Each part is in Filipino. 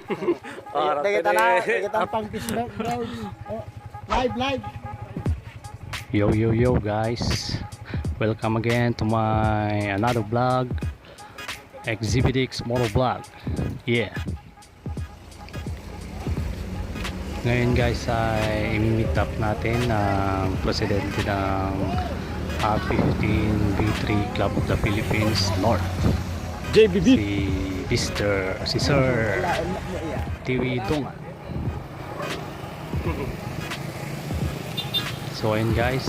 Kita pang fish ground. Live. Yo guys, welcome again to my another vlog, Exhibit X Motor Vlog. Yeah. Ngayon guys ay i-meet up natin ang presidente ng R15 V3 Club of the Philippines North, JBB. si Sir TV Dungan. So ayun guys,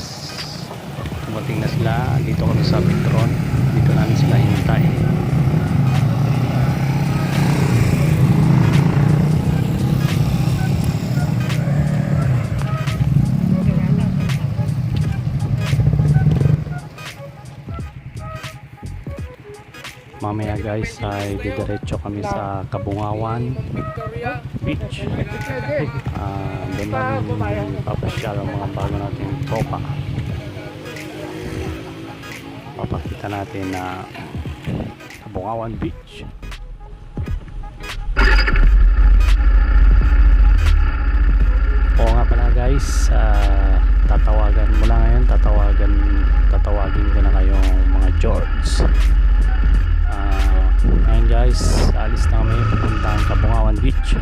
dumating na sila. Dito kami sa Petron. Dito namin sila hinintay. Mamaya guys ay didiretso kami sa Kabungawan Beach. Doon namin papasyal ang mga bago nating tropa. Papakita natin na Kabungawan Beach. Oo nga pala guys, tatawagan mula ngayon, tatawagin ko na kayong mga George. Ngayon guys, alis na kami papuntang Kabungawan Beach.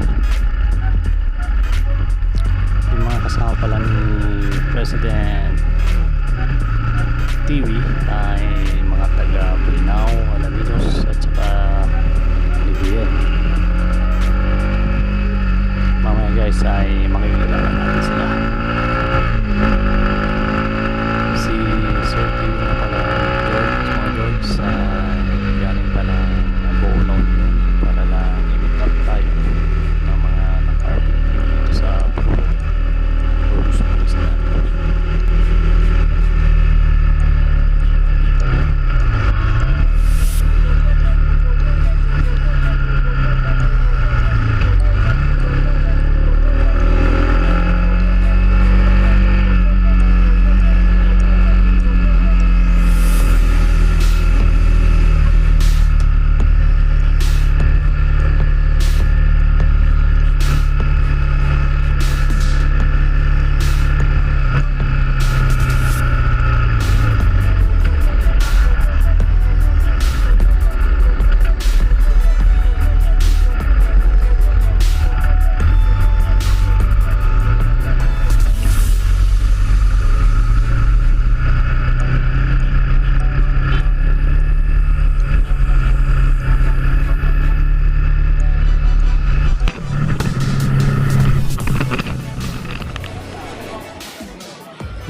Yung mga kasama pala ni President TV ay mga taga Bulinaw, Alaminos at saka Libuyen. Mamaya guys ay makikilala natin sila. Si Sir TV na pala George galing pa ng Boholaw yun para lang i-meet up tayo ng mga nag-RPT dito sa Burgos Police na.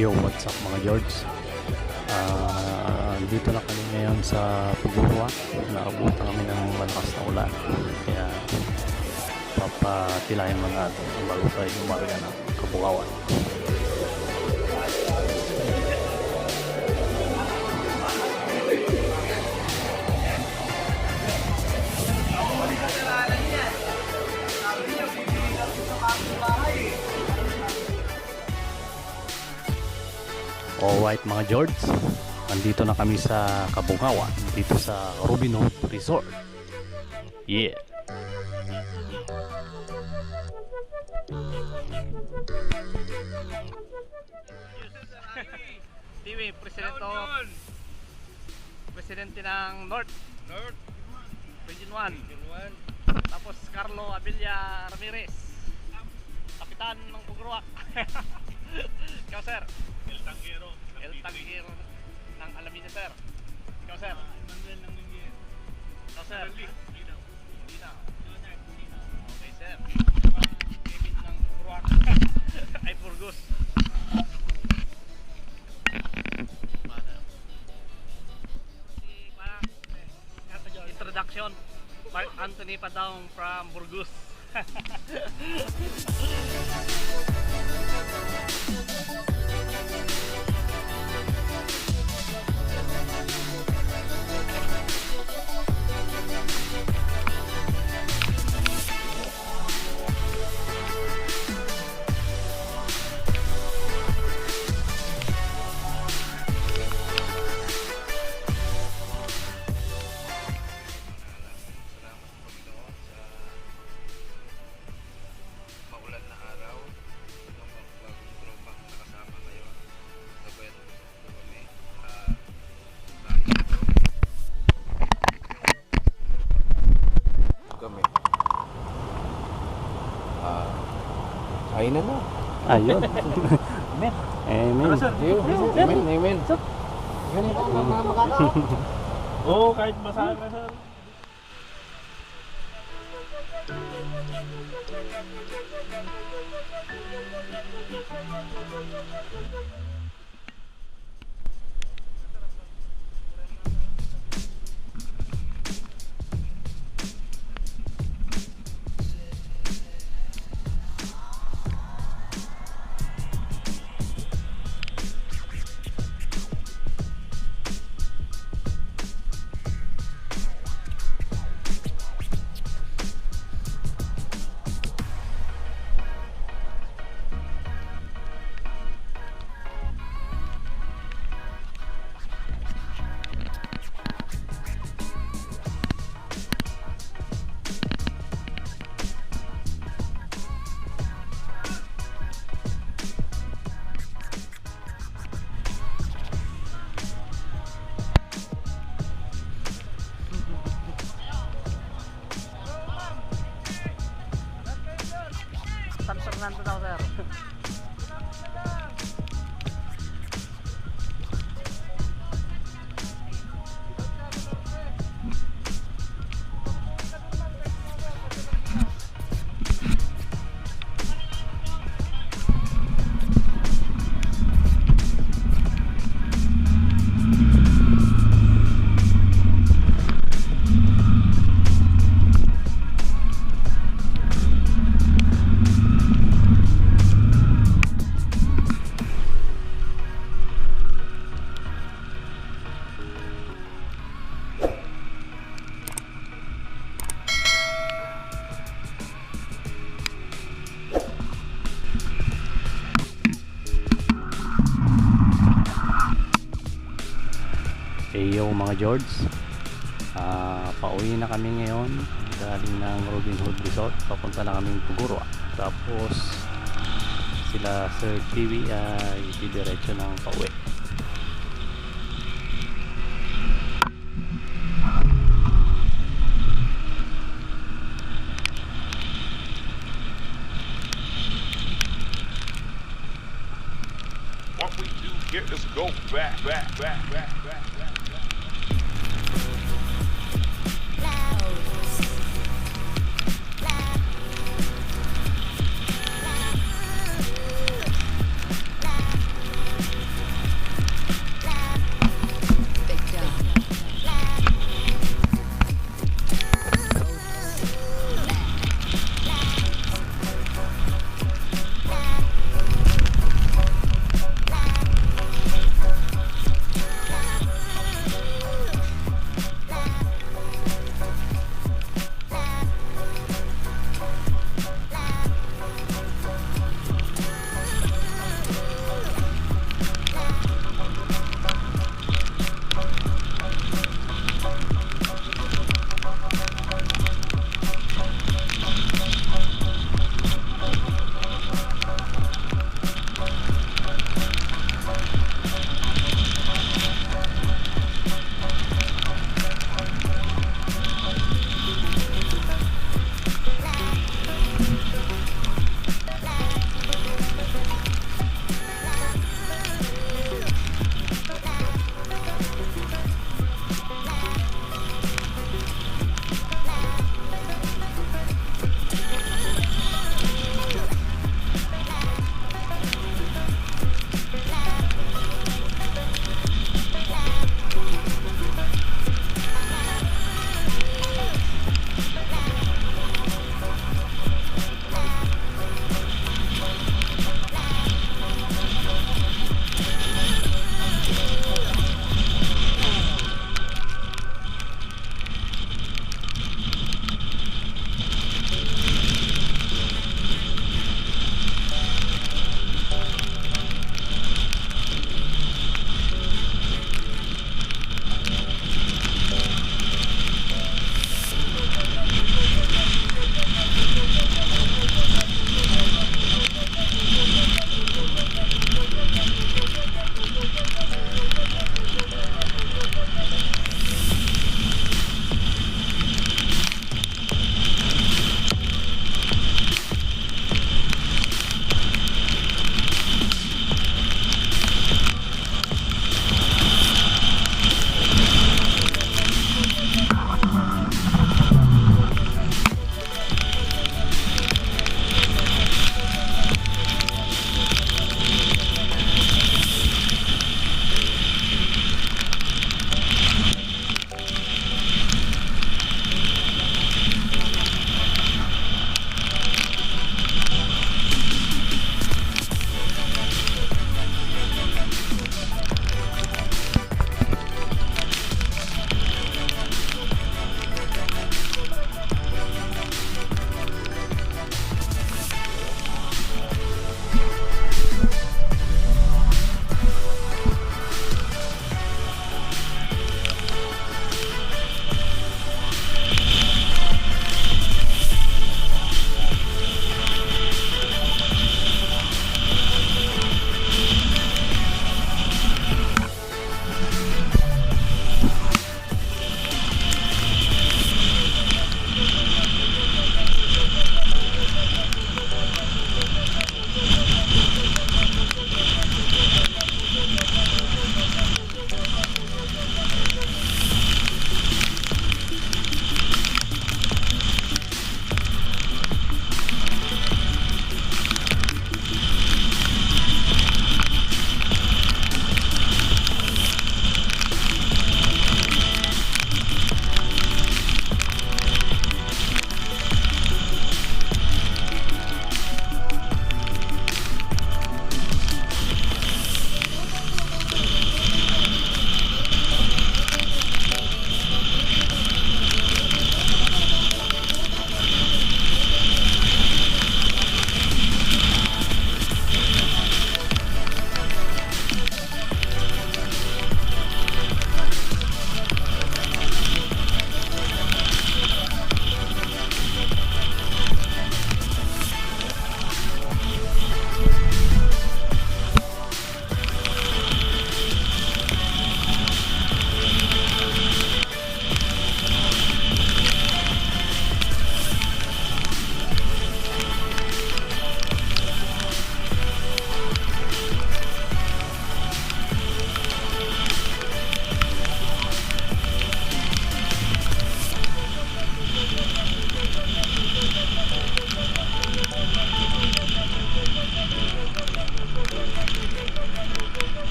Yo, what's up mga George? Dito na kami ngayon sa Pugurwa. Naabutan kami ng malakas na ulan. Kaya papatilayan mo natin bago tayo umarga ng Kabungawan. Alright mga George, nandito na kami sa Kabungawan, dito sa Robin Hood Resort. Yeah. TV, Presidente ng North Region 1. Tapos Carlo Abilia Ramirez, Kapitan ng Pugurwa. Ikaw sir, El Tangiero ng Alaminos sir. Ikaw sir, ikaw sir, Lina. Okay sir, Kevin ng Pugurwa. Ay Burgos. Introduction, Mark Anthony Padong from Burgos. Kainan na. Ayun. Amen. Amen, amen. Ganito ang mga makakao. Oo, kahit masahe ka sir. San Fernando daw, sir. Yo mga George, pauwi na kami ngayon galing ng Robin Hood Resort. Papunta na kaming Pugurua. Tapos sila Sir Kiwi ay didiretso ng pauwi. What we do here is go back.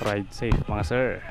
Ride safe mga sir.